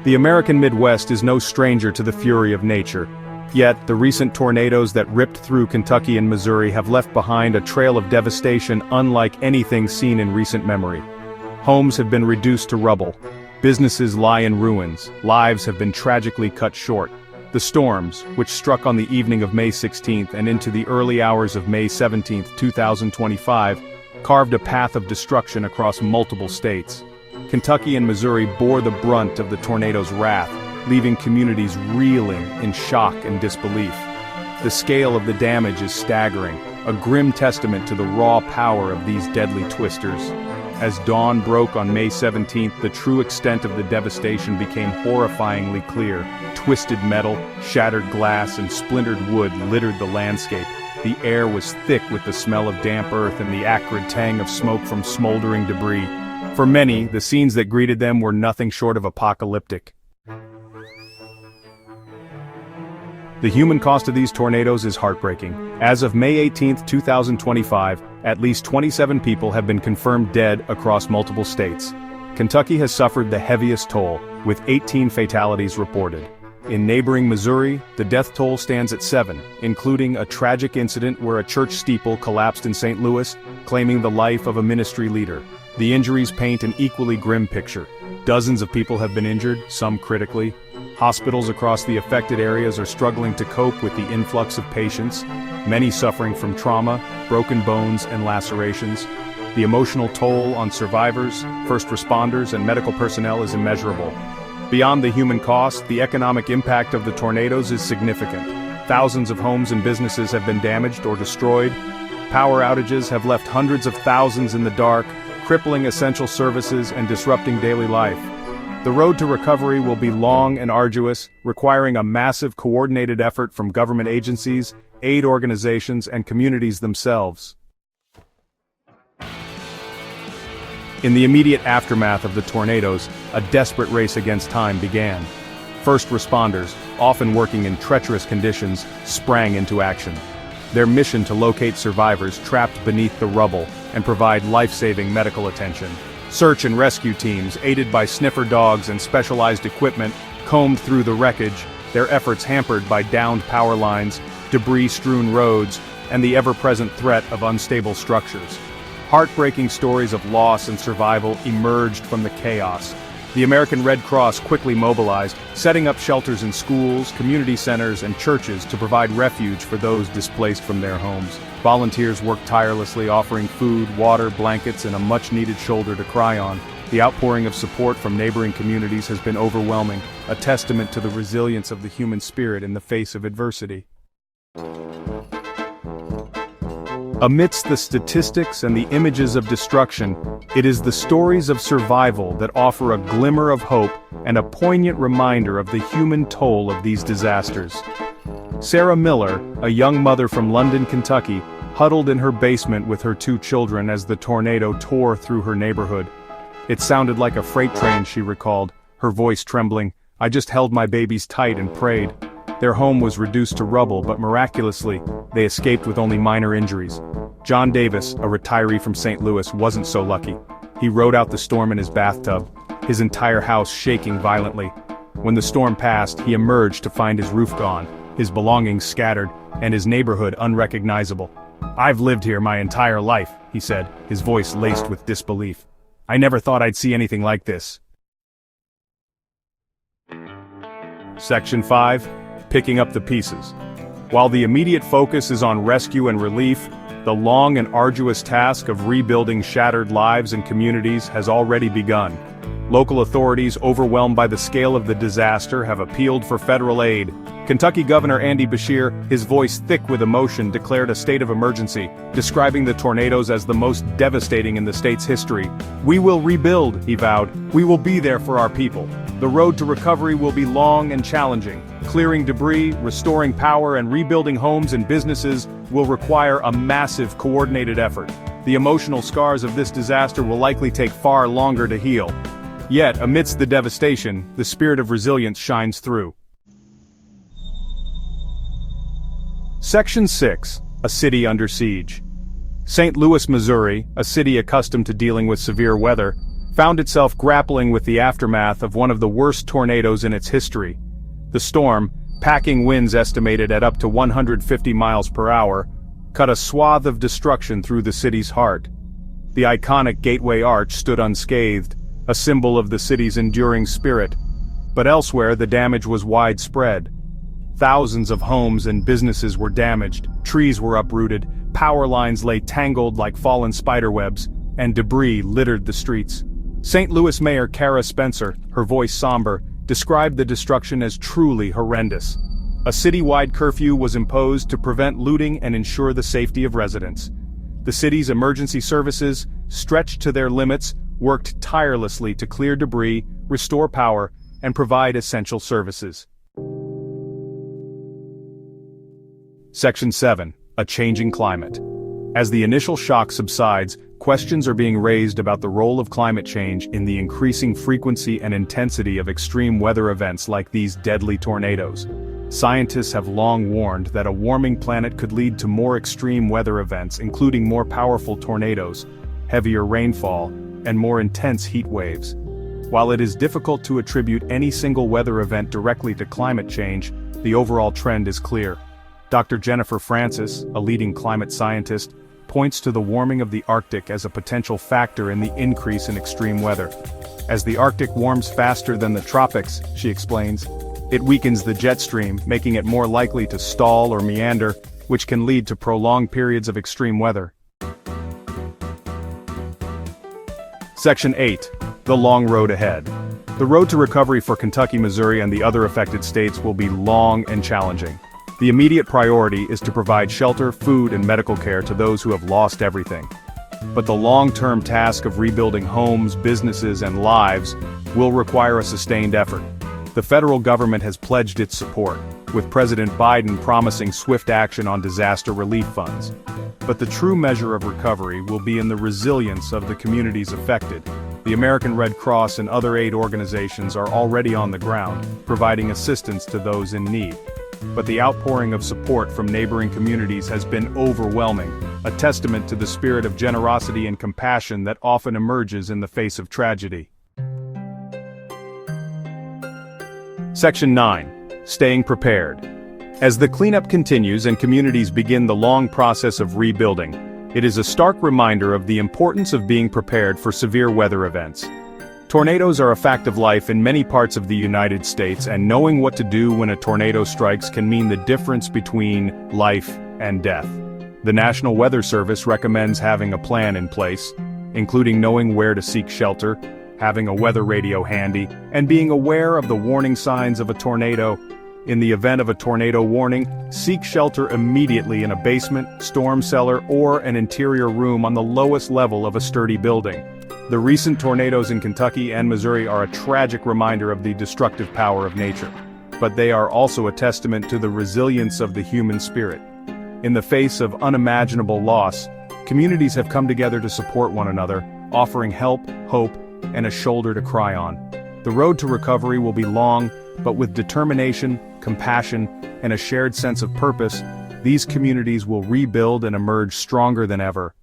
The American Midwest is no stranger to the fury of nature. Yet, the recent tornadoes that ripped through Kentucky and Missouri have left behind a trail of devastation unlike anything seen in recent memory. Homes have been reduced to rubble. Businesses lie in ruins. Lives have been tragically cut short. The storms, which struck on the evening of May 16th and into the early hours of May 17, 2025, carved a path of destruction across multiple states. Kentucky and Missouri bore the brunt of the tornado's wrath, leaving communities reeling in shock and disbelief. The scale of the damage is staggering, a grim testament to the raw power of these deadly twisters. As dawn broke on May 17th, the true extent of the devastation became horrifyingly clear. Twisted metal, shattered glass, and splintered wood littered the landscape. The air was thick with the smell of damp earth and the acrid tang of smoke from smoldering debris. For many, the scenes that greeted them were nothing short of apocalyptic. The human cost of these tornadoes is heartbreaking. As of May 18, 2025, at least 27 people have been confirmed dead across multiple states. Kentucky has suffered the heaviest toll, with 18 fatalities reported. In neighboring Missouri, the death toll stands at 7, including a tragic incident where a church steeple collapsed in St. Louis, claiming the life of a ministry leader. The injuries paint an equally grim picture. Dozens of people have been injured, some critically. Hospitals across the affected areas are struggling to cope with the influx of patients, many suffering from trauma, broken bones, and lacerations. The emotional toll on survivors, first responders, and medical personnel is immeasurable. Beyond the human cost, the economic impact of the tornadoes is significant. Thousands of homes and businesses have been damaged or destroyed. Power outages have left hundreds of thousands in the dark, crippling essential services and disrupting daily life. The road to recovery will be long and arduous, requiring a massive coordinated effort from government agencies, aid organizations, and communities themselves. In the immediate aftermath of the tornadoes, a desperate race against time began. First responders, often working in treacherous conditions, sprang into action. Their mission to locate survivors trapped beneath the rubble and provide life-saving medical attention. Search and rescue teams, aided by sniffer dogs and specialized equipment, combed through the wreckage, their efforts hampered by downed power lines, debris-strewn roads, and the ever-present threat of unstable structures. Heartbreaking stories of loss and survival emerged from the chaos. The American Red Cross quickly mobilized, setting up shelters in schools, community centers, and churches to provide refuge for those displaced from their homes. Volunteers worked tirelessly, offering food, water, blankets, and a much-needed shoulder to cry on. The outpouring of support from neighboring communities has been overwhelming, a testament to the resilience of the human spirit in the face of adversity. Amidst the statistics and the images of destruction, it is the stories of survival that offer a glimmer of hope and a poignant reminder of the human toll of these disasters. Sarah Miller, a young mother from London, Kentucky, huddled in her basement with her 2 children as the tornado tore through her neighborhood. It sounded like a freight train, she recalled, her voice trembling. "I just held my babies tight and prayed." Their home was reduced to rubble, but miraculously, they escaped with only minor injuries. John Davis, a retiree from St. Louis, wasn't so lucky. He rode out the storm in his bathtub, his entire house shaking violently. When the storm passed, he emerged to find his roof gone, his belongings scattered, and his neighborhood unrecognizable. "I've lived here my entire life," he said, his voice laced with disbelief. "I never thought I'd see anything like this." Section 5. Picking up the pieces. While the immediate focus is on rescue and relief, the long and arduous task of rebuilding shattered lives and communities has already begun. Local authorities, overwhelmed by the scale of the disaster, have appealed for federal aid. Kentucky Governor Andy Beshear, his voice thick with emotion, declared a state of emergency, describing the tornadoes as the most devastating in the state's history. "We will rebuild," he vowed. "We will be there for our people. The road to recovery will be long and challenging. Clearing debris, restoring power, and rebuilding homes and businesses will require a massive coordinated effort. The emotional scars of this disaster will likely take far longer to heal. Yet, amidst the devastation, the spirit of resilience shines through. Section 6. A city under siege. St. Louis, Missouri, a city accustomed to dealing with severe weather, found itself grappling with the aftermath of one of the worst tornadoes in its history. The storm, packing winds estimated at up to 150 miles per hour, cut a swath of destruction through the city's heart. The iconic Gateway Arch stood unscathed, a symbol of the city's enduring spirit. But elsewhere the damage was widespread. Thousands of homes and businesses were damaged, trees were uprooted, power lines lay tangled like fallen spiderwebs, and debris littered the streets. St. Louis Mayor Kara Spencer, her voice somber, described the destruction as truly horrendous. A citywide curfew was imposed to prevent looting and ensure the safety of residents. The city's emergency services, stretched to their limits, worked tirelessly to clear debris, restore power, and provide essential services. Section 7. A changing climate. As the initial shock subsides, questions are being raised about the role of climate change in the increasing frequency and intensity of extreme weather events like these deadly tornadoes. Scientists have long warned that a warming planet could lead to more extreme weather events, including more powerful tornadoes, heavier rainfall, and more intense heat waves. While it is difficult to attribute any single weather event directly to climate change, the overall trend is clear. Dr. Jennifer Francis, a leading climate scientist, points to the warming of the Arctic as a potential factor in the increase in extreme weather. As the Arctic warms faster than the tropics, she explains, it weakens the jet stream, making it more likely to stall or meander, which can lead to prolonged periods of extreme weather. Section 8. The long road ahead. The road to recovery for Kentucky, Missouri, and the other affected states will be long and challenging. The immediate priority is to provide shelter, food, and medical care to those who have lost everything. But the long-term task of rebuilding homes, businesses, and lives will require a sustained effort. The federal government has pledged its support, with President Biden promising swift action on disaster relief funds. But the true measure of recovery will be in the resilience of the communities affected. The American Red Cross and other aid organizations are already on the ground, providing assistance to those in need. But the outpouring of support from neighboring communities has been overwhelming, a testament to the spirit of generosity and compassion that often emerges in the face of tragedy. Section 9. Staying prepared. As the cleanup continues and communities begin the long process of rebuilding, it is a stark reminder of the importance of being prepared for severe weather events. Tornadoes are a fact of life in many parts of the United States, and knowing what to do when a tornado strikes can mean the difference between life and death. The National Weather Service recommends having a plan in place, including knowing where to seek shelter, having a weather radio handy, and being aware of the warning signs of a tornado. In the event of a tornado warning, seek shelter immediately in a basement, storm cellar, or an interior room on the lowest level of a sturdy building. The recent tornadoes in Kentucky and Missouri are a tragic reminder of the destructive power of nature. But they are also a testament to the resilience of the human spirit. In the face of unimaginable loss, communities have come together to support one another, offering help, hope, and a shoulder to cry on. The road to recovery will be long, but with determination, compassion, and a shared sense of purpose, these communities will rebuild and emerge stronger than ever.